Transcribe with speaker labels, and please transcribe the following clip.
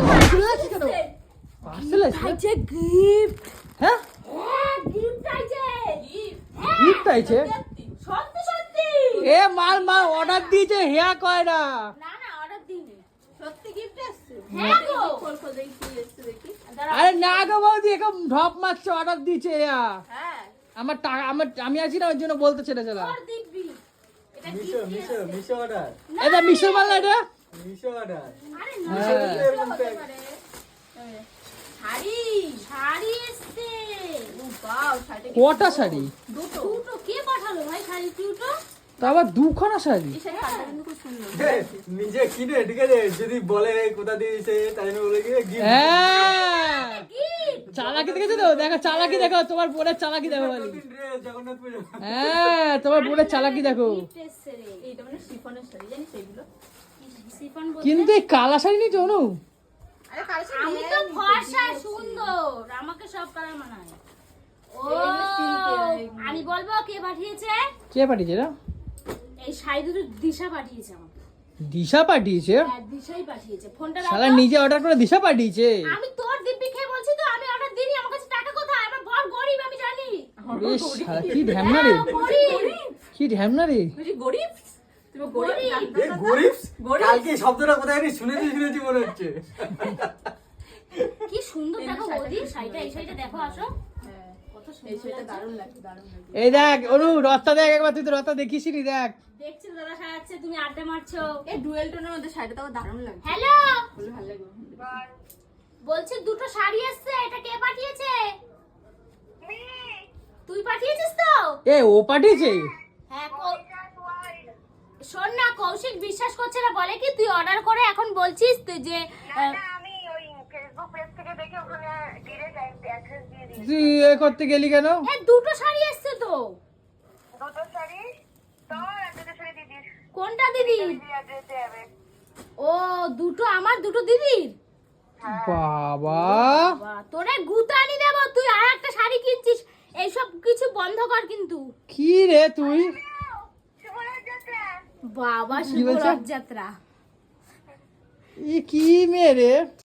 Speaker 1: Parcel আছে
Speaker 2: gift.
Speaker 1: হ্যাঁ
Speaker 2: gift আইছে।
Speaker 1: গিফট আইছে
Speaker 2: সত্যি সত্যি।
Speaker 1: এ মাল মাল অর্ডার দিয়েছে হেয়া কয় না
Speaker 2: না না অর্ডার দিইনি।
Speaker 3: সত্যি গিফট আসছে?
Speaker 2: হ্যাঁ গো।
Speaker 3: খোল খোল দেখি কি এসছে দেখি।
Speaker 1: আরে না গো বৌদি এখন ঢপ মারছে অর্ডার দিয়েছে হেয়া
Speaker 3: হ্যাঁ
Speaker 1: আমার টাকা আমি আছি না ওর জন্য বলতে ছেড়ে চলা
Speaker 2: তোর দিবি। এটা
Speaker 4: মিশো
Speaker 2: গিফট।
Speaker 4: মিশো মিশো অর্ডার
Speaker 1: এটা মিশো মাল না এটা
Speaker 4: মিশো অর্ডার
Speaker 2: আরে না
Speaker 1: হ্যাঁ।
Speaker 2: এটা হতে পারে। শাড়ি শাড়ি এসছে।
Speaker 3: ও বাও শাড়ি
Speaker 1: কটা শাড়ি
Speaker 3: দুটো।
Speaker 2: দুটো কে পাঠালো ভাই শাড়ি দুটো?
Speaker 1: তা আবার দুখানা শাড়ি
Speaker 3: এই শাড়ি কালারটা কিন্তু খুব সুন্দর।
Speaker 4: নিজে কিনে ঠিক আছে যদি বলে কোথা দিয়েছে তাই জন্য বলে গিয়ে গিফট
Speaker 1: হ্যাঁ
Speaker 2: গিফট।
Speaker 1: চালাকি দেখেছো তো দেখো চালাকি দেখো তোমার বোনের চালাকি দেখো খালি।
Speaker 4: ড্রেস জগন্নাথ পুজো
Speaker 1: হ্যাঁ তোমার বোনের চালাকি দেখো
Speaker 2: গিফট এসছে রে।
Speaker 3: এইটা মানে শিফনের শাড়ি জানিস এইগুলো?
Speaker 2: সিফন বলতে
Speaker 1: কিন্তু এই কালা শাড়ি নিয়েছো অনু
Speaker 3: আরে কালো শাড়ি
Speaker 2: আমি তো ফর্সা সুন্দর আমাকে সব কালার মানায়। ও
Speaker 3: এগুলো silk এর।
Speaker 2: আমি বলবো কে পাঠিয়েছে?
Speaker 1: কে পাঠিয়েছে না
Speaker 2: এই শাড়ি দুটো দিশা পাঠিয়েছে আমাকে।
Speaker 1: দিশা পাঠিয়েছে
Speaker 2: হ্যাঁ দিশাই পাঠিয়েছে। ফোনটা
Speaker 1: শালা
Speaker 2: রাখো।
Speaker 1: নিজে অর্ডার করে দিশা পাঠিয়েছে
Speaker 2: আমি তোর দিব্যি খেয়ে বলছি তো আমি অর্ডার দিইনি। আমার কাছে টাকা কোথায়? আমার বড় গরিব আমি জানি।
Speaker 1: এ শালা কি ঢ্যামনা রে
Speaker 2: হ্যাঁ, গরিব।
Speaker 1: কি ঢ্যামনা রে
Speaker 3: তুই গরিব? তুমি গরিব
Speaker 2: গরিব।
Speaker 4: এ গরিব
Speaker 3: গরিব।
Speaker 4: কালকে শব্দটা কোথায় জানি শুনেছি মনে হচ্ছে
Speaker 2: কি সুন্দর দেখো বৌদি শাড়িটা। এই শাড়িটা দেখো আসো।
Speaker 3: হ্যাঁ
Speaker 2: কত
Speaker 3: এই
Speaker 2: সুন্দর
Speaker 3: শাড়িটা
Speaker 2: লাগছে।
Speaker 3: দারুণ লাগছে দারুণ লাগছে।
Speaker 1: এই দেখ অনু রথটা দেখ একবার তুই তো রথটা দেখিসনি দেখ
Speaker 2: দেখছি তো দাদা সাজাচ্ছে তুমি আড্ডা মারছো।
Speaker 3: এই ডুয়েল টোনের মধ্যে শাড়িটা তো দারুণ লাগছে।
Speaker 2: হ্যালো
Speaker 3: বলে ভালো লাগবে।
Speaker 2: বলছি দুটো শাড়ি এসছে। এটা কে পাঠিয়েছে? তুই পাঠিয়েছিস তো?
Speaker 1: এ ও পাঠিয়েছে
Speaker 2: হ্যাঁ শোন না কৌশিক বিশ্বাস করছে না। বলে কি তুই অর্ডার করে এখন বলছিস তুই যে
Speaker 5: আমি ওই ফেসবুক পেজ থেকে দেখে ওখানে ডিরেক্ট অ্যাড্রেস দিয়ে দিই।
Speaker 1: তুই এ করতে গেলি কেন
Speaker 2: এ দুটো শাড়ি এসছে তো।
Speaker 5: দুটো শাড়ি তোর আর দুটো শাড়ি দিদির
Speaker 2: কোনটা দিদি?
Speaker 5: অ্যাড্রেসে যাবে।
Speaker 2: ও দুটো আমার দুটো দিদির।
Speaker 1: বাবা
Speaker 2: বাহ, তোরে গুতানি দেব। তুই আর একটা শাড়ি কিনছিস। এইসব কিছু বন্ধ কর কিন্তু।
Speaker 1: কি রে তুই
Speaker 5: শুভরাত্রি।
Speaker 2: বাবা
Speaker 1: কি বলছে?
Speaker 2: শুভ রথযাত্রা।
Speaker 1: ই কি মেয়ে রে